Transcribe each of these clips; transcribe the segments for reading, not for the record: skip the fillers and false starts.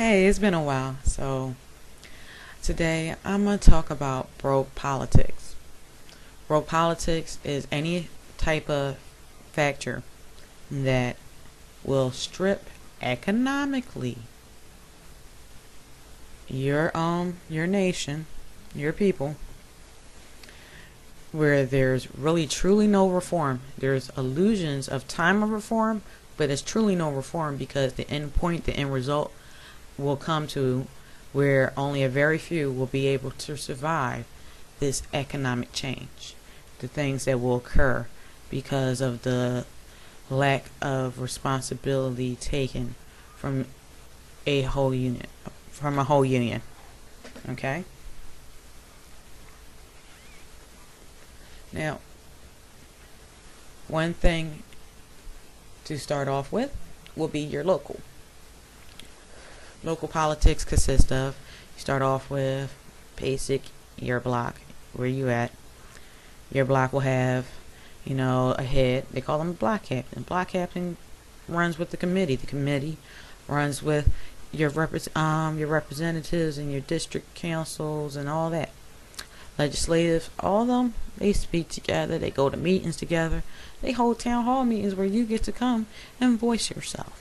Hey, it's been a while. So, today I'm going to talk about broke politics. Broke politics is any type of factor that will strip economically your nation, your people, where there's really truly no reform. There's illusions of time of reform, but it's truly no reform because the end point, the end result will come to where only a very few will be able to survive this economic change. The things that will occur because of the lack of responsibility taken from a whole union, Okay? Now, one thing to start off with will be your local. Local politics consists of, you start off with basic, your block, where you at. Your block will have, a head. They call them a block captain. Block captain runs with the committee. The committee runs with your representatives and your district councils and all that. Legislative, all of them, they speak together. They go to meetings together. They hold town hall meetings where you get to come and voice yourself.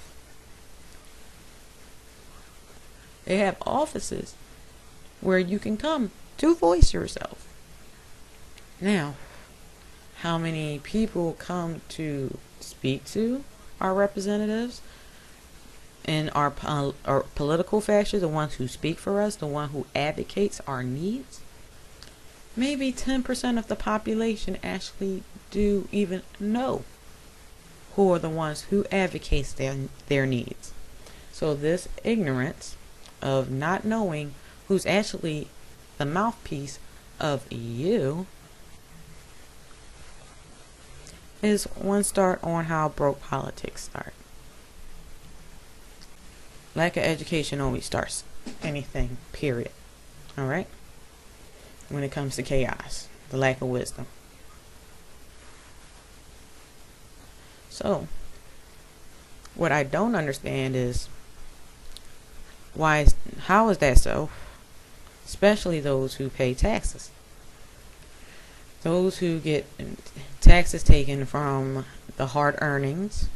They have offices where you can come to voice yourself. Now, how many people come to speak to our representatives in our political faction, the ones who speak for us, the one who advocates our needs? Maybe 10% of the population actually do even know who are the ones who advocates their needs. So this ignorance of not knowing who's actually the mouthpiece of you is one start on how broke politics start. Lack of education always starts anything, period. Alright? When it comes to chaos, the lack of wisdom. So, what I don't understand is how is that so? Especially those who pay taxes. Those who get taxes taken from the hard earnings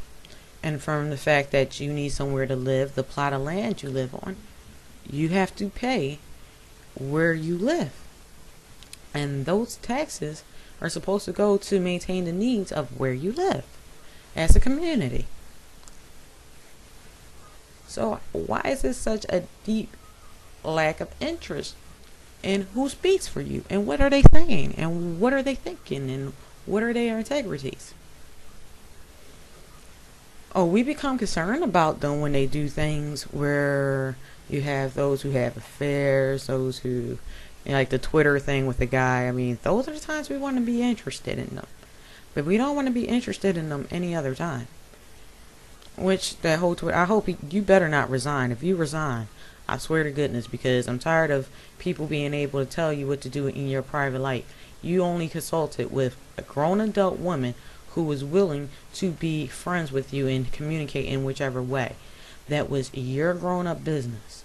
and from the fact that you need somewhere to live, the plot of land you live on, you have to pay where you live. And those taxes are supposed to go to maintain the needs of where you live as a community. So why is there such a deep lack of interest in who speaks for you and what are they saying and what are they thinking and what are their integrities? Oh, we become concerned about them when they do things where you have those who have affairs, those who, like the Twitter thing with the guy. I mean, those are the times we want to be interested in them. But we don't want to be interested in them any other time. Which, that whole Twitter, I hope you better not resign. If you resign, I swear to goodness, because I'm tired of people being able to tell you what to do in your private life. You only consulted with a grown adult woman who was willing to be friends with you and communicate in whichever way. That was your grown-up business.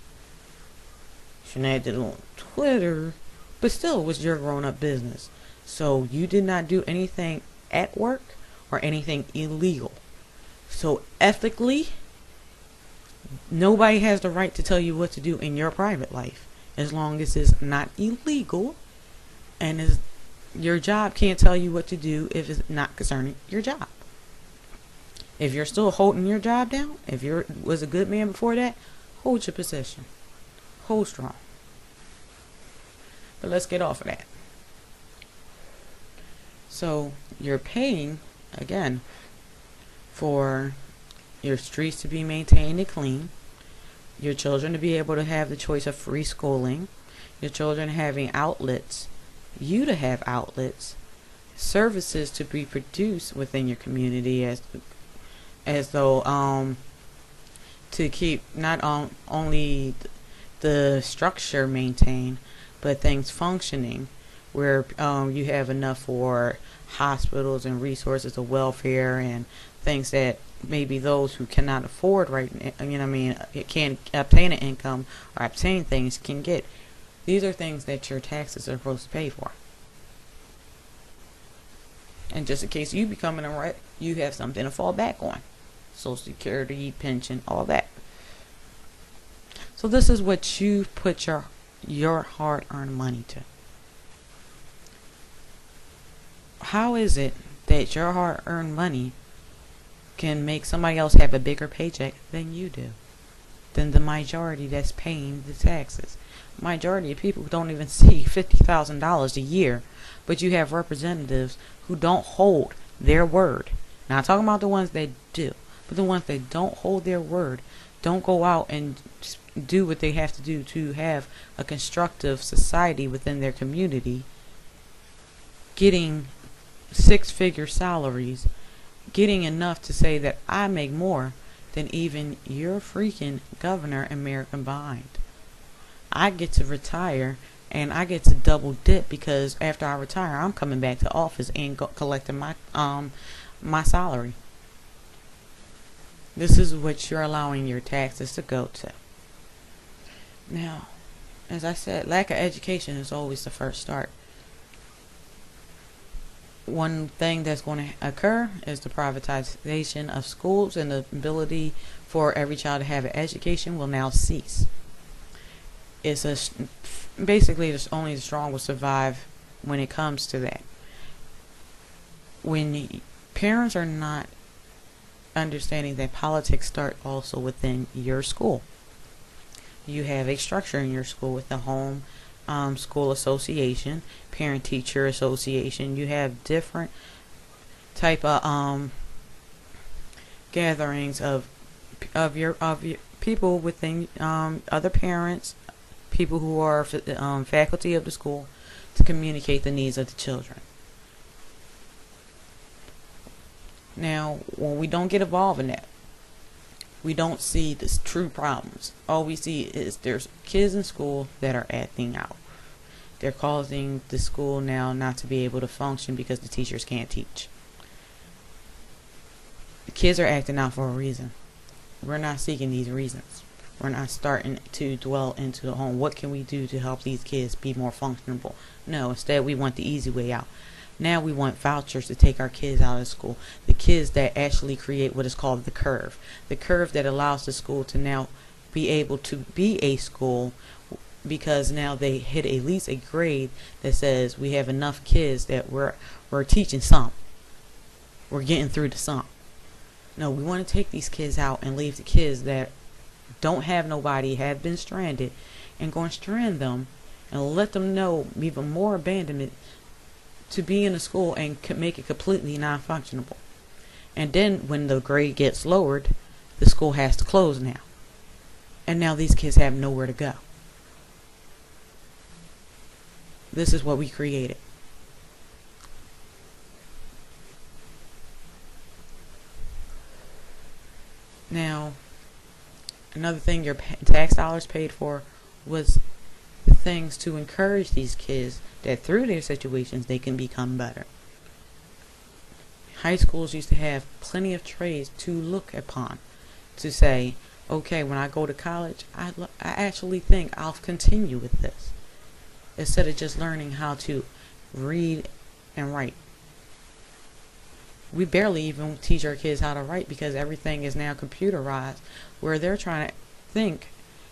Shanae did it on Twitter, but still it was your grown-up business. So you did not do anything at work or anything illegal. So ethically, nobody has the right to tell you what to do in your private life as long as it's not illegal and your job can't tell you what to do if it's not concerning your job. If you're still holding your job down, if you was a good man before that, hold your position. Hold strong. But let's get off of that. So you're paying, again, for your streets to be maintained and clean, your children to be able to have the choice of free schooling, your children having outlets, you to have outlets, services to be produced within your community as though to keep not only the structure maintained but things functioning where you have enough for hospitals and resources of welfare and things that maybe those who cannot afford it can't obtain an income or obtain things can get. These are things that your taxes are supposed to pay for. And just in case you become in a rut, you have something to fall back on. Social Security, pension, all that. So this is what you put your hard-earned money to. How is it that your hard-earned money can make somebody else have a bigger paycheck than you do, than the majority that's paying the taxes? Majority of people don't even see $50,000 a year, but you have representatives who don't hold their word. Not talking about the ones that do, but the ones that don't hold their word, don't go out and do what they have to do to have a constructive society within their community, getting six-figure salaries, getting enough to say that I make more than even your freaking governor and mayor combined. I get to retire and I get to double dip because after I retire, I'm coming back to office and collecting my salary. This is what you're allowing your taxes to go to. Now, as I said, lack of education is always the first start. One thing that's going to occur is the privatization of schools, and the ability for every child to have an education will now cease. Basically, only the strong will survive when it comes to that. When parents are not understanding that politics start also within your school. You have a structure in your school with the home school association, parent teacher association. You have different type of gatherings of your people within other parents, people who are faculty of the school, to communicate the needs of the children. Now, when we don't get involved in that, we don't see the true problems. All we see is there's kids in school that are acting out. They're causing the school now not to be able to function because the teachers can't teach. The kids are acting out for a reason. We're not seeking these reasons. We're not starting to dwell into the home. What can we do to help these kids be more functionable? No, instead we want the easy way out. Now we want vouchers to take our kids out of school. The kids that actually create what is called the curve. The curve that allows the school to now be able to be a school, because now they hit at least a grade that says we have enough kids that we're teaching some. We're getting through to some. No, we want to take these kids out and leave the kids that don't have nobody, have been stranded, and go and strand them and let them know even more abandonment to be in a school and make it completely non-functionable. And then when the grade gets lowered, the school has to close now. And now these kids have nowhere to go. This is what we created. Now, another thing your tax dollars paid for was the things to encourage these kids that through their situations they can become better. High schools used to have plenty of trades to look upon, to say, okay, when I go to college, I actually think I'll continue with this, instead of just learning how to read and write. We barely even teach our kids how to write because everything is now computerized, where they're trying to think,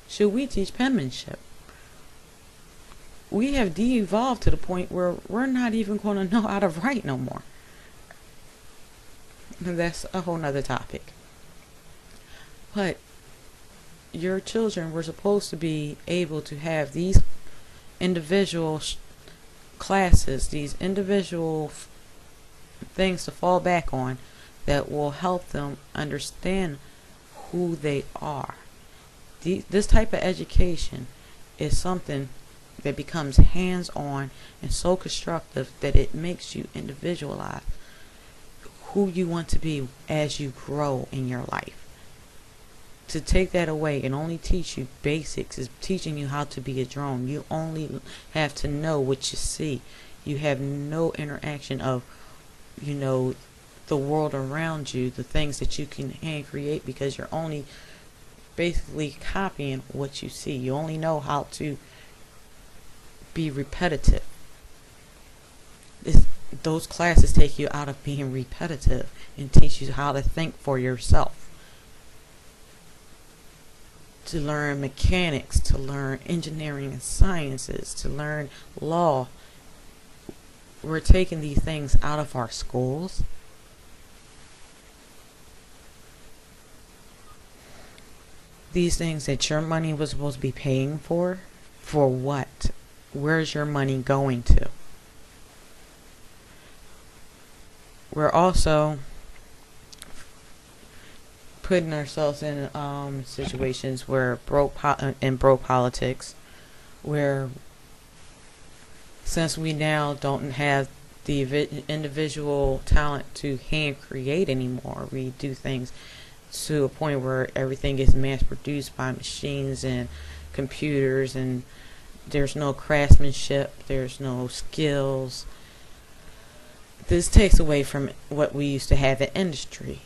should we teach penmanship? We have de-evolved to the point where we're not even going to know how to write no more. And that's a whole nother topic. But your children were supposed to be able to have these individual classes, these individual things to fall back on that will help them understand who they are. This type of education is something that becomes hands-on and so constructive that it makes you individualize who you want to be as you grow in your life. To take that away and only teach you basics is teaching you how to be a drone. You only have to know what you see. You have no interaction of, the world around you, the things that you can hand create, because you're only basically copying what you see. You only know how to be repetitive. It's, those classes take you out of being repetitive and teach you how to think for yourself. To learn mechanics, to learn engineering and sciences, to learn law. We're taking these things out of our schools. These things that your money was supposed to be paying for what? Where's your money going to? We're also putting ourselves in situations where broke politics, where since we now don't have the individual talent to hand create anymore, we do things to a point where everything is mass produced by machines and computers, and there's no craftsmanship, there's no skills. This takes away from what we used to have in industry.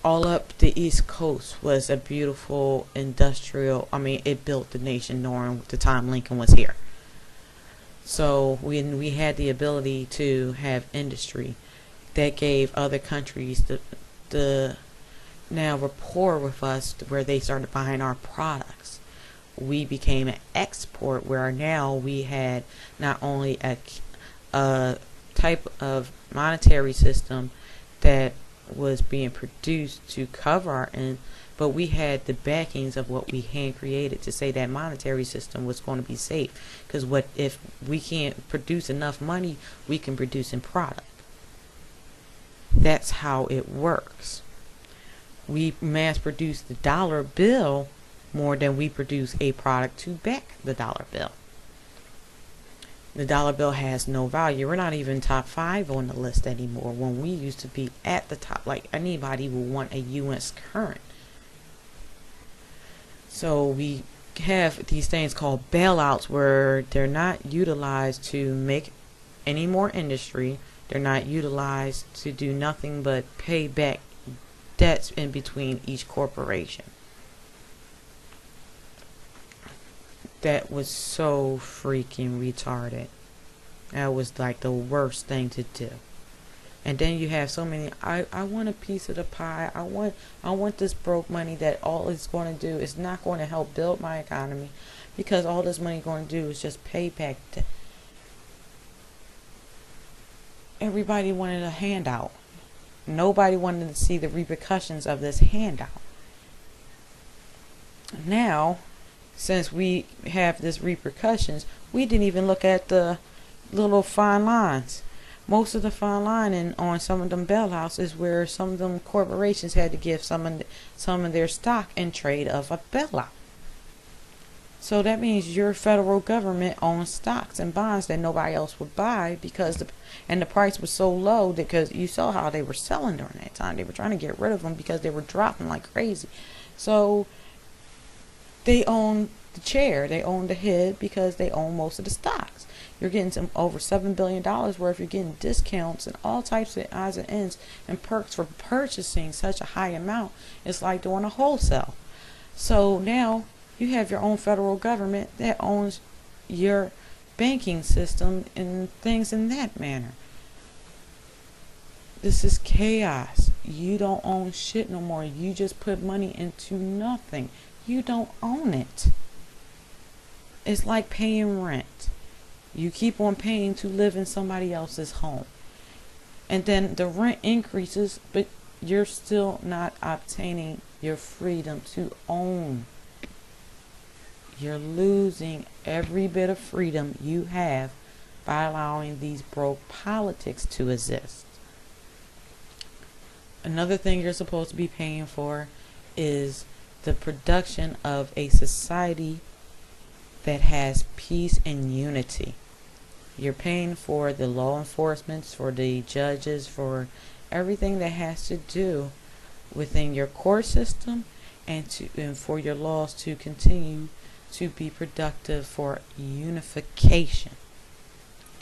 All up the East Coast was a beautiful industrial, it built the nation during the time Lincoln was here. So when we had the ability to have industry, that gave other countries the now rapport with us, where they started buying our products. We became an export, where now we had not only a type of monetary system that was being produced to cover our end, but we had the backings of what we hand created to say that monetary system was going to be safe. Because what if we can't produce enough money, we can produce in product. That's how it works. We mass produce the dollar bill more than we produce a product to back the dollar bill. The dollar bill has no value. We're not even top 5 on the list anymore, when we used to be at the top. Like, anybody will want a US current. So we have these things called bailouts, where they're not utilized to make any more industry. They're not utilized to do nothing but pay back debts in between each corporation. That was so freaking retarded. That was like the worst thing to do. And then you have so many, I want a piece of the pie. I want this broke money that all it's going to do is not going to help build my economy, because all this money is going to do is just pay back debt. Everybody wanted a handout. Nobody wanted to see the repercussions of this handout. Now, since we have this repercussions, we didn't even look at the little fine lines. Most of the fine lining on some of them bailouts is where some of them corporations had to give some of their stock in trade of a bailout. So that means your federal government owns stocks and bonds that nobody else would buy, because the price was so low, because you saw how they were selling during that time. They were trying to get rid of them because they were dropping like crazy. So they own the chair, they own the head, because they own most of the stocks. You're getting some over $7 billion worth. You're getting discounts and all types of odds and ends and perks for purchasing such a high amount. It's like doing a wholesale. So now you have your own federal government that owns your banking system and things in that manner. This is chaos. You don't own shit no more. You just put money into nothing. You don't own it. It's like paying rent. You keep on paying to live in somebody else's home. And then the rent increases, but you're still not obtaining your freedom to own. You're losing every bit of freedom you have by allowing these broke politics to exist. Another thing you're supposed to be paying for is the production of a society that has peace and unity. You're paying for the law enforcement, for the judges, for everything that has to do within your court system, and for your laws to continue to be productive for unification.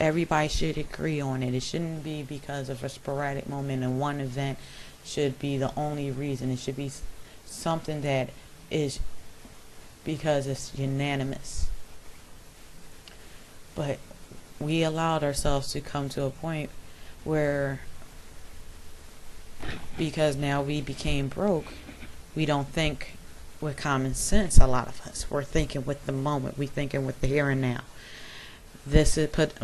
everybody should agree on it. It shouldn't be because of a sporadic moment and one event should be the only reason. It should be something that is because it's unanimous. But we allowed ourselves to come to a point where, because now we became broke, we don't think with common sense. A lot of us, we're thinking with the moment, we're thinking with the here and now. This is put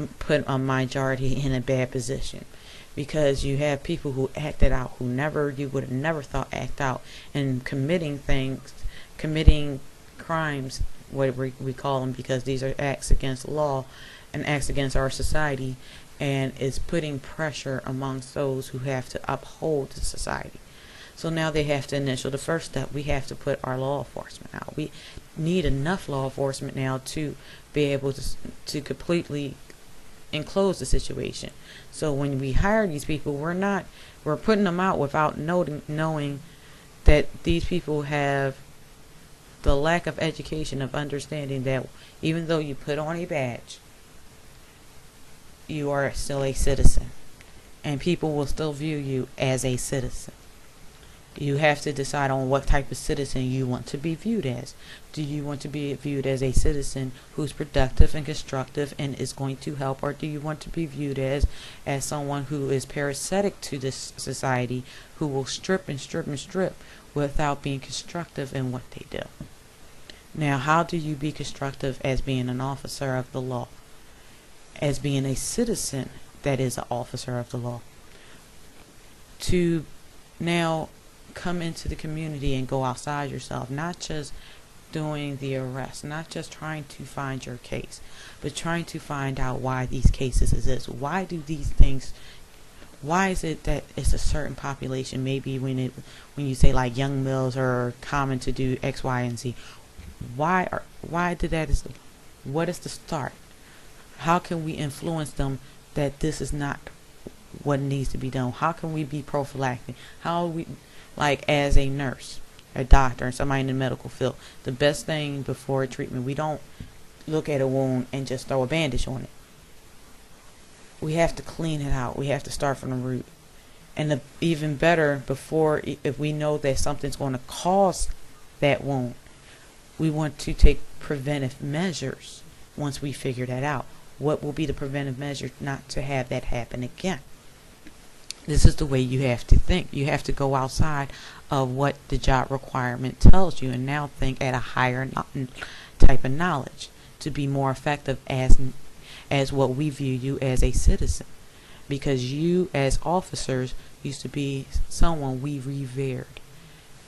a majority in a bad position, because you have people who acted out, who never, you would have never thought act out, and committing crimes, what we call them, because these are acts against law and acts against our society, and is putting pressure amongst those who have to uphold the society. So now they have to initial the first step. We have to put our law enforcement out. We need enough law enforcement now to be able to completely enclose the situation. So when we hire these people, we're putting them out without knowing that these people have the lack of education of understanding that even though you put on a badge, you are still a citizen, and people will still view you as a citizen. You have to decide on what type of citizen you want to be viewed as. Do you want to be viewed as a citizen who's productive and constructive and is going to help, or do you want to be viewed as someone who is parasitic to this society, who will strip and strip and strip without being constructive in what they do? Now, how do you be constructive as being an officer of the law? As being a citizen that is an officer of the law? To now come into the community and go outside yourself, not just doing the arrest, not just trying to find your case, but trying to find out why these cases exist. Why do these things, why is it that it's a certain population, maybe when you say like young males are common to do X, Y, and Z, why did that is, what is the start? How can we influence them that this is not what needs to be done? How can we be prophylactic? How we, like as a nurse, a doctor, and somebody in the medical field, the best thing before treatment, we don't look at a wound and just throw a bandage on it. We have to clean it out. We have to start from the root. And even better, before, if we know that something's going to cause that wound, we want to take preventive measures once we figure that out. What will be the preventive measure not to have that happen again? This is the way you have to think. You have to go outside of what the job requirement tells you and now think at a higher type of knowledge to be more effective as what we view you as a citizen. Because you as officers used to be someone we revered.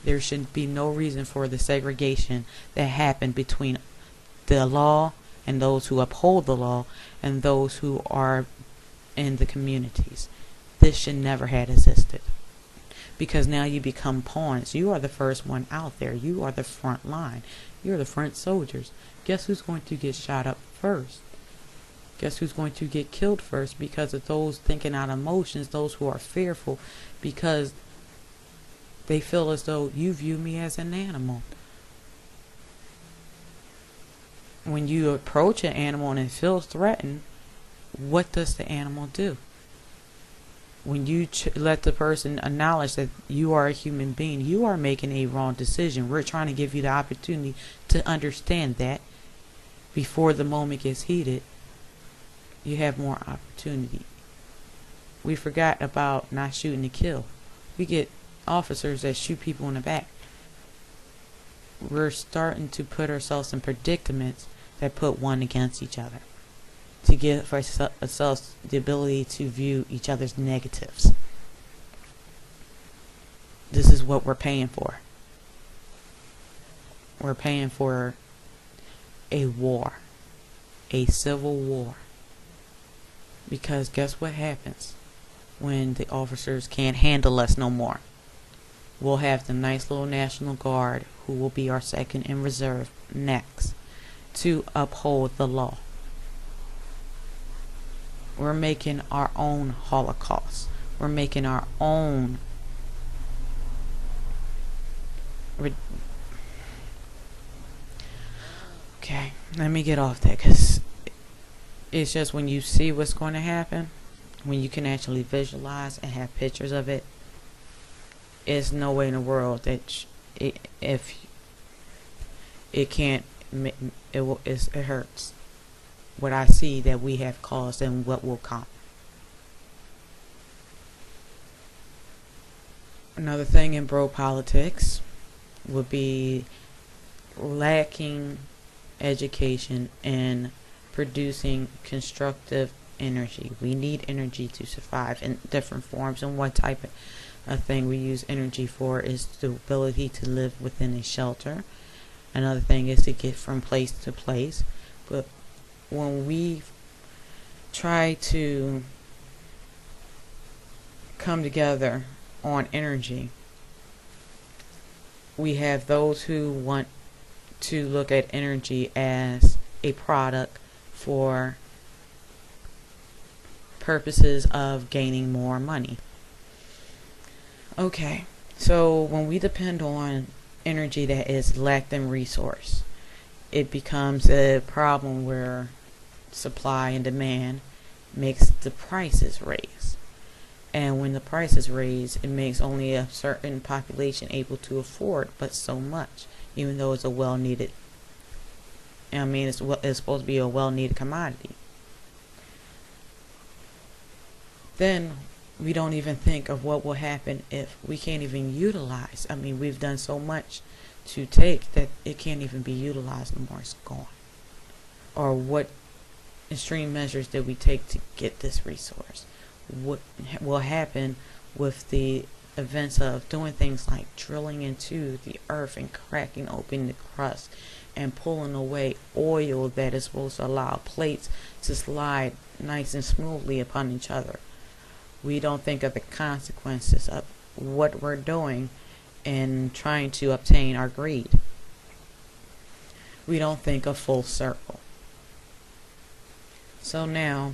There should be no reason for the segregation that happened between the law and those who uphold the law and those who are in the communities. This should never have existed, because now you become pawns. You are the first one out there. You are the front line. You're the front soldiers. Guess who's going to get shot up first? Guess who's going to get killed first? Because of those thinking out emotions, those who are fearful, because they feel as though you view me as an animal. When you approach an animal and it feels threatened, what does the animal do? When you let the person acknowledge that you are a human being, you are making a wrong decision. We're trying to give you the opportunity to understand that before the moment gets heated. You have more opportunity. We forgot about not shooting to kill. We get officers that shoot people in the back. We're starting to put ourselves in predicaments that put one against each other, to give ourselves the ability to view each other's negatives. This is what we're paying for. We're paying for a war, a civil war. Because guess what happens when the officers can't handle us no more? We'll have the nice little National Guard, who will be our second in reserve next, to uphold the law. We're making our own Holocaust. We're making our own. Okay, let me get off that, because It's just when you see what's going to happen, when you can actually visualize and have pictures of it, there's no way in the world that if it can't, it hurts what I see that we have caused and what will come. Another thing in bro politics would be lacking education and producing constructive energy. We need energy to survive in different forms, and one type of thing we use energy for is the ability to live within a shelter. Another thing is to get from place to place. But when we try to come together on energy, we have those who want to look at energy as a product for purposes of gaining more money. Okay, so when we depend on energy that is lacked in resource, it becomes a problem where supply and demand makes the prices raise. And when the prices raise, it makes only a certain population able to afford but so much, even though it's a well-needed, it's supposed to be a well-needed commodity. Then we don't even think of what will happen if we can't even utilize. We've done so much to take that it can't even be utilized no more. It's gone. Or what extreme measures did we take to get this resource? What will happen with the events of doing things like drilling into the earth and cracking open the crust and pulling away oil that is supposed to allow plates to slide nice and smoothly upon each other? We don't think of the consequences of what we're doing and trying to obtain our greed. We don't think of full circle. So now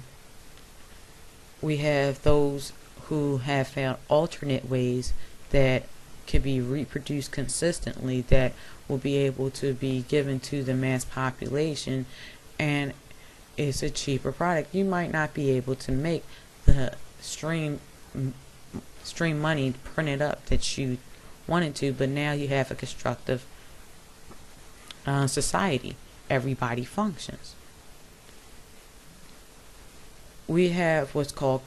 we have those who have found alternate ways that can be reproduced consistently that will be able to be given to the mass population, and it's a cheaper product. You might not be able to make the stream money printed up that you wanted to, but now you have a constructive society. Everybody functions. We have what's called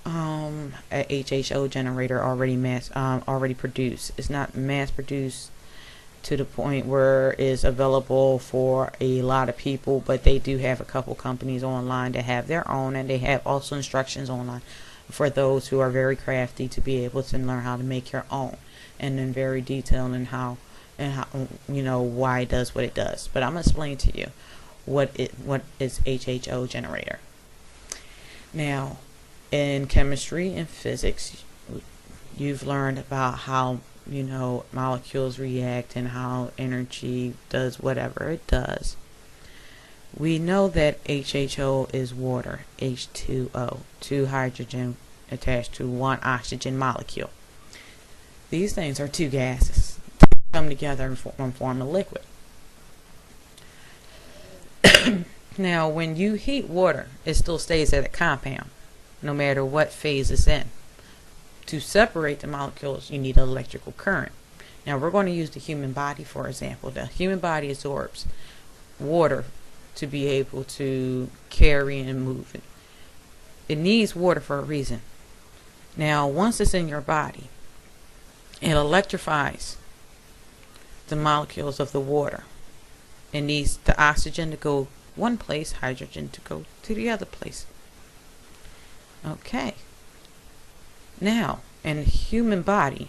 a HHO generator already produced. It's not mass produced to the point where it's available for a lot of people, but they do have a couple companies online that have their own, and they have also instructions online for those who are very crafty to be able to learn how to make your own, and then very detailed in how why it does what it does. But I'm gonna explain to you what is HHO generator. Now, in chemistry and physics, you've learned about how molecules react and how energy does whatever it does. We know that HHO is water, H2O, 2 hydrogen attached to 1 oxygen molecule. These things are 2 gases come together and form a liquid. Now, when you heat water, it still stays as a compound, no matter what phase it's in. To separate the molecules, you need an electrical current. Now, we're going to use the human body, for example. The human body absorbs water to be able to carry and move it. It needs water for a reason. Now, once it's in your body, it electrifies the molecules of the water. It needs the oxygen to go one place, hydrogen to go to the other place. Okay. Now, in the human body,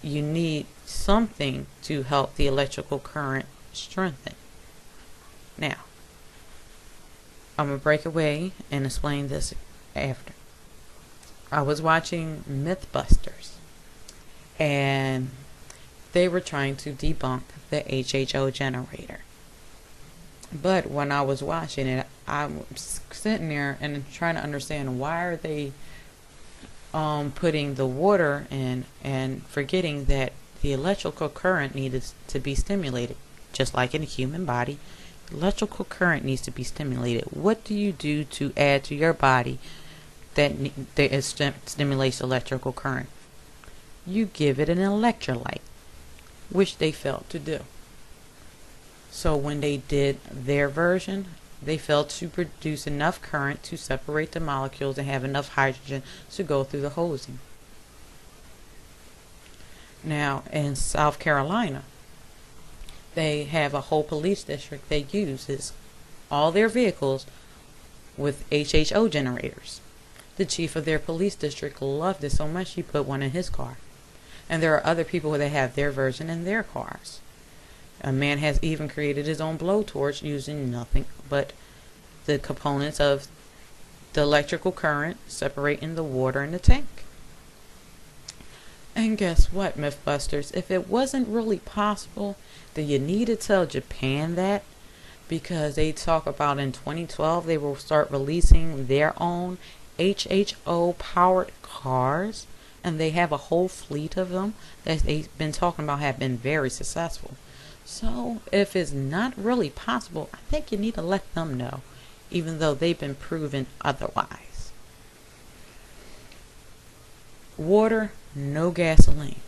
you need something to help the electrical current strengthen. Now, I'm going to break away and explain this after. I was watching Mythbusters, and they were trying to debunk the HHO generator. But when I was watching it, I'm sitting there and trying to understand, why are they putting the water in and forgetting that the electrical current needed to be stimulated. Just like in the human body, Electrical current needs to be stimulated. What do you do to add to your body that stimulates electrical current? You give it an electrolyte, which they failed to do. So when they did their version, they failed to produce enough current to separate the molecules and have enough hydrogen to go through the hosing. Now, in South Carolina, they have a whole police district that uses all their vehicles with HHO generators. The chief of their police district loved it so much he put one in his car. And there are other people that have their version in their cars. A man has even created his own blowtorch using nothing but the components of the electrical current separating the water in the tank. And guess what, Mythbusters? If it wasn't really possible, then you need to tell Japan that, because they talk about in 2012 they will start releasing their own HHO powered cars, and they have a whole fleet of them that they've been talking about have been very successful. So if it's not really possible, I think you need to let them know, even though they've been proven otherwise. Water, no gasoline.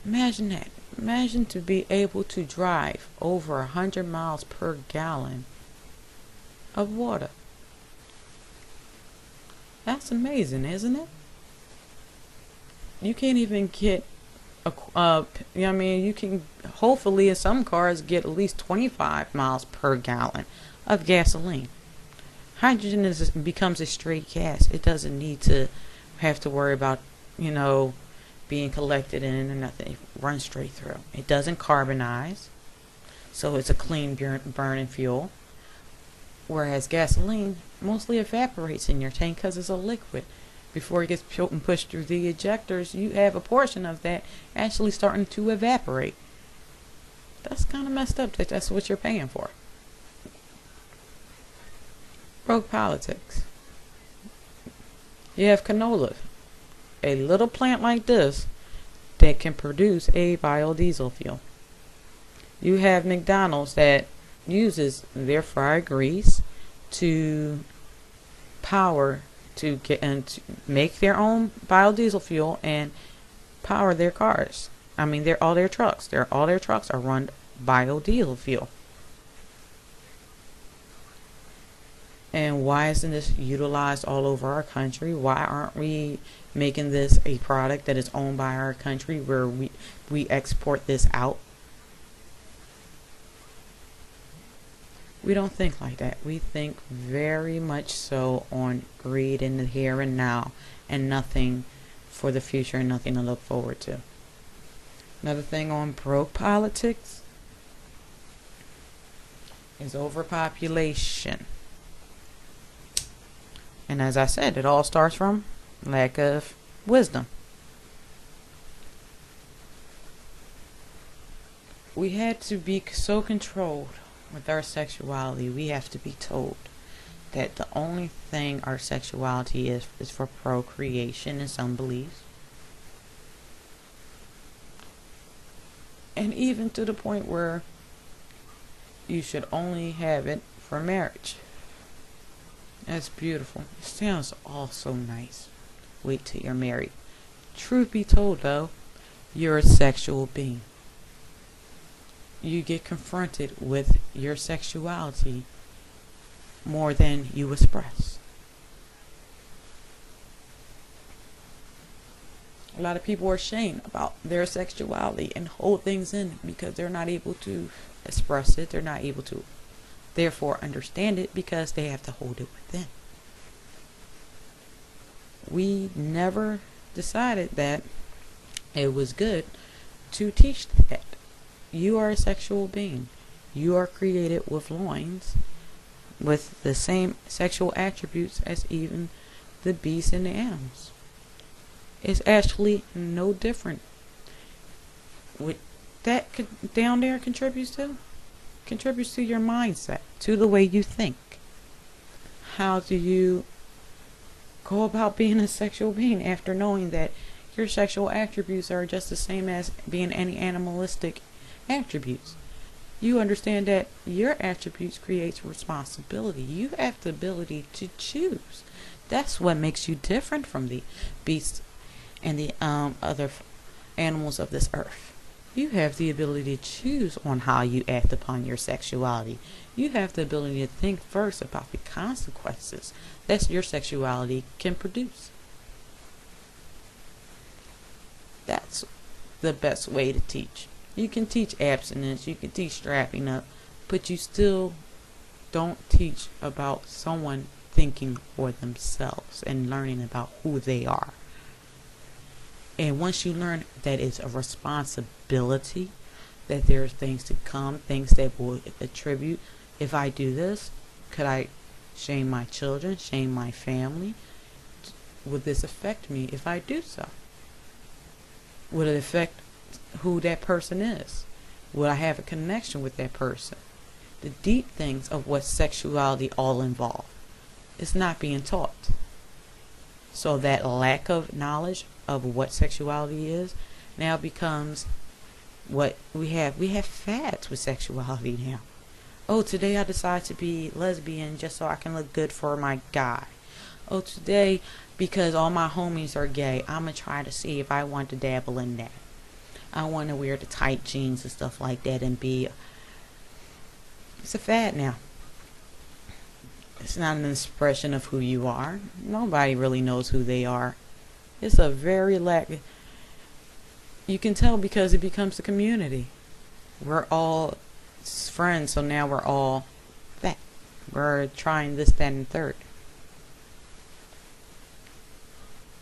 Imagine that. Imagine to be able to drive over 100 miles per gallon of water. That's amazing, isn't it? You can't even get you can hopefully in some cars get at least 25 miles per gallon of gasoline. Hydrogen becomes a straight gas. It doesn't need to have to worry about, being collected in or nothing. It runs straight through. It doesn't carbonize, so it's a clean burning fuel. Whereas gasoline mostly evaporates in your tank because it's a liquid. Before it gets pushed through the ejectors, you have a portion of that actually starting to evaporate. That's kind of messed up that that's what you're paying for. Broke politics. You have canola, a little plant like this that can produce a biodiesel fuel. You have McDonald's that uses their fried grease to power to get and to make their own biodiesel fuel and power their cars. All their trucks are run biodiesel fuel. And why isn't this utilized all over our country? Why aren't we making this a product that is owned by our country where we export this out? We don't think like that. We think very much so on greed in the here and now, and nothing for the future and nothing to look forward to. Another thing on broke politics is overpopulation. And as I said, it all starts from lack of wisdom. We had to be so controlled with our sexuality. We have to be told that the only thing our sexuality is for procreation in some beliefs. And even to the point where you should only have it for marriage. That's beautiful. It sounds all so nice. Wait till you're married. Truth be told, though, you're a sexual being. You get confronted with your sexuality more than you express. A lot of people are ashamed about their sexuality and hold things in because they're not able to express it. They're not able to, therefore, understand it because they have to hold it within. We never decided that it was good to teach that. You are a sexual being. You are created with loins with the same sexual attributes as even the beasts and the animals. It's actually no different. What that down there contributes to your mindset, to the way you think. How do you go about being a sexual being after knowing that your sexual attributes are just the same as being any animalistic attributes? You understand that your attributes creates responsibility. You have the ability to choose. That's what makes you different from the beasts and the other animals of this earth. You have the ability to choose on how you act upon your sexuality. You have the ability to think first about the consequences that your sexuality can produce. That's the best way to teach. You can teach abstinence, you can teach strapping up, but you still don't teach about someone thinking for themselves and learning about who they are. And once you learn that it's a responsibility, that there's things to come, things that will attribute. If I do this, could I shame my children, shame my family? Would this affect me if I do so? Would it affect who that person is? Will I have a connection with that person? The deep things of what sexuality all involve. It's not being taught. So that lack of knowledge of what sexuality is now becomes what we have. We have fads with sexuality now. Oh, today I decide to be lesbian just so I can look good for my guy. Oh, today, because all my homies are gay, I'm going to try to see if I want to dabble in that. I want to wear the tight jeans and stuff like that and be... It's a fad now. It's not an expression of who you are. Nobody really knows who they are. It's a very lack... You can tell because it becomes a community. We're all friends, so now we're all that. We're trying this, that, and third.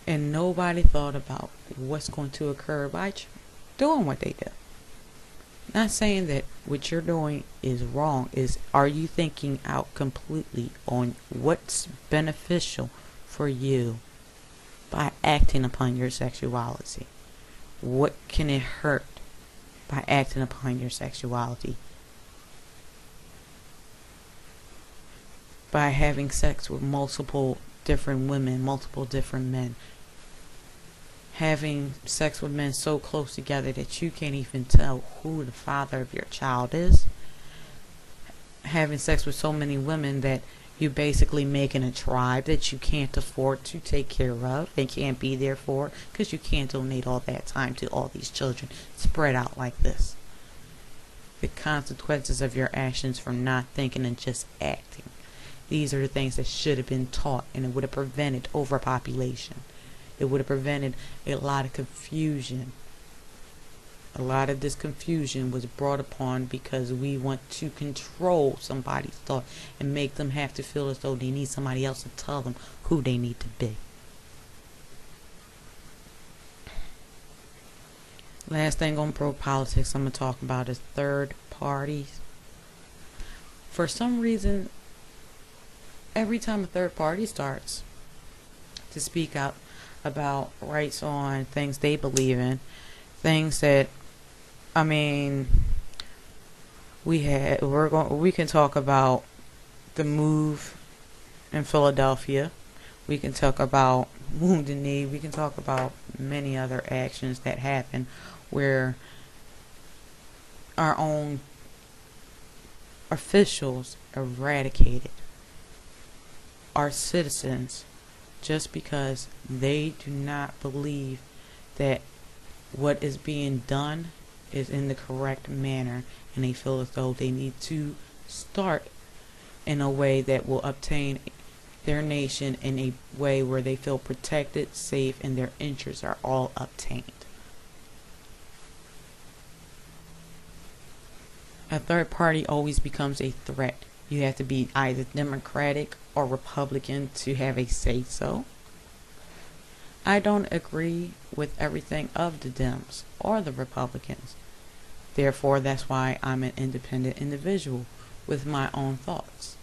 And nobody thought about what's going to occur by doing what they do. Not saying that what you're doing is wrong. Are you thinking out completely on what's beneficial for you by acting upon your sexuality? What can it hurt by acting upon your sexuality? By having sex with multiple different women, multiple different men. Having sex with men so close together that you can't even tell who the father of your child is. Having sex with so many women that you're basically making a tribe that you can't afford to take care of and can't be there for because you can't donate all that time to all these children spread out like this. The consequences of your actions from not thinking and just acting. These are the things that should have been taught, and it would have prevented overpopulation. It would have prevented a lot of confusion. A lot of this confusion was brought upon because we want to control somebody's thought and make them have to feel as though they need somebody else to tell them who they need to be. Last thing on pro politics I'm going to talk about is third parties. For some reason, every time a third party starts to speak out about rights on things they believe in, things that, I mean, we can talk about the move in Philadelphia. We can talk about Wounded Knee. We can talk about many other actions that happen where our own officials eradicated our citizens just because they do not believe that what is being done is in the correct manner, and they feel as though they need to start in a way that will obtain their nation in a way where they feel protected, safe, and their interests are all obtained. A third party always becomes a threat. You have to be either Democratic or Republican to have a say-so. I don't agree with everything of the Dems or the Republicans. Therefore, that's why I'm an independent individual with my own thoughts.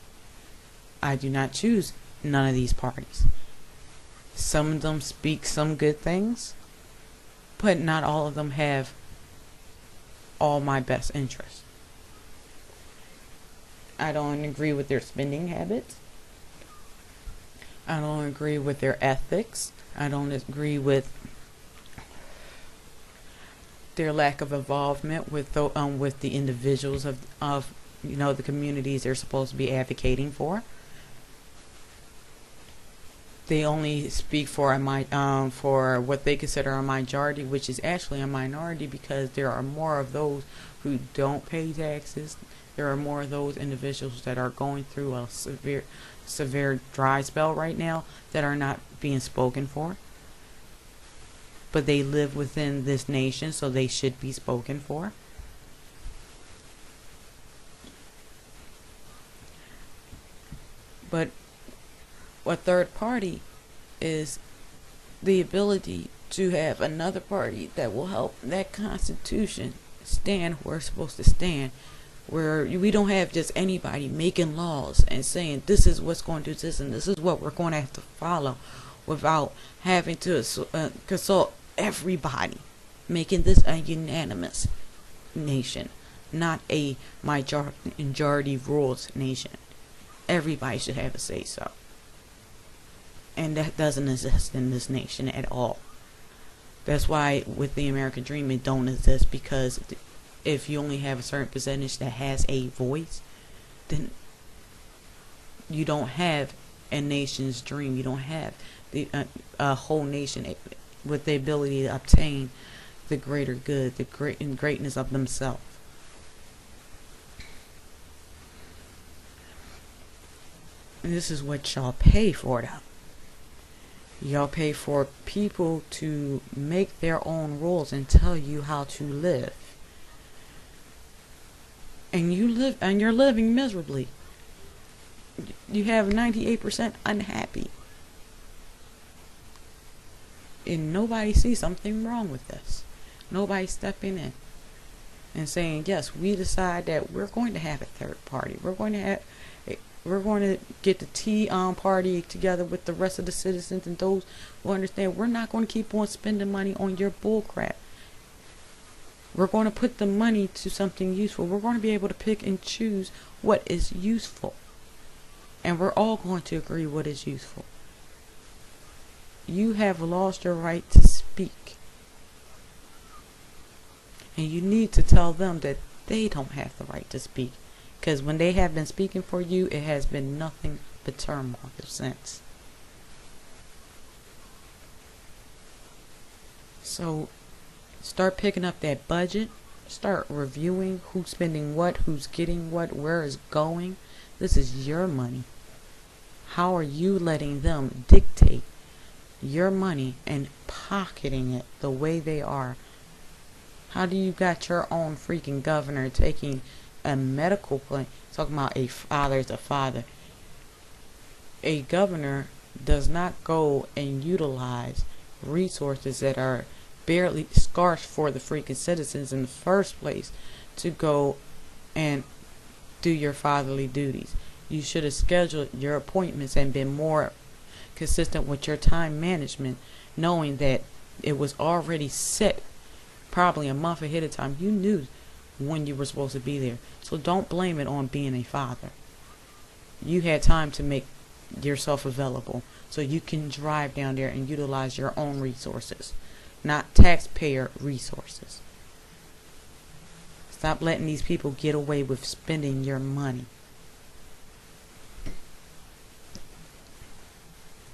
I do not choose none of these parties. Some of them speak some good things, but not all of them have all my best interests. I don't agree with their spending habits. I don't agree with their ethics. I don't agree with their lack of involvement with the individuals of the communities they're supposed to be advocating for. They only speak for for what they consider a majority, which is actually a minority, because there are more of those who don't pay taxes. There are more of those individuals that are going through a severe dry spell right now that are not being spoken for. But they live within this nation, so they should be spoken for. But a third party is the ability to have another party that will help that Constitution stand where it's supposed to stand, where we don't have just anybody making laws and saying this is what's going to do this and this is what we're going to have to follow, without having to consult everybody, making this a unanimous nation, not a majority rules nation. Everybody should have a say so. And that doesn't exist in this nation at all. That's why with the American dream it don't exist, because if you only have a certain percentage that has a voice, then you don't have a nation's dream. You don't have a whole nation with the ability to obtain the greater good, the greatness of themselves. And this is what y'all pay for, though. Y'all pay for people to make their own rules and tell you how to live. And you're living miserably. You have 98% unhappy. And nobody sees something wrong with this. Nobody stepping in and saying, yes, we decide that we're going to have a third party. We're going to get the Tea Party together with the rest of the citizens and those who understand we're not going to keep on spending money on your bullcrap. We're going to put the money to something useful. We're going to be able to pick and choose what is useful. And we're all going to agree what is useful. You have lost your right to speak. And you need to tell them that they don't have the right to speak. Because when they have been speaking for you, it has been nothing but turmoil since. So start picking up that budget. Start reviewing who's spending what, who's getting what, where it's going. This is your money. How are you letting them dictate your money and pocketing it the way they are? How do you got your own freaking governor taking a medical plan? Talking about a father is a father. A governor does not go and utilize resources that are barely scarce for the freaking citizens in the first place to go and do your fatherly duties. You should have scheduled your appointments and been more consistent with your time management, knowing that it was already set probably a month ahead of time. You knew when you were supposed to be there. So don't blame it on being a father. You had time to make yourself available so you can drive down there and utilize your own resources, not taxpayer resources. Stop letting these people get away with spending your money.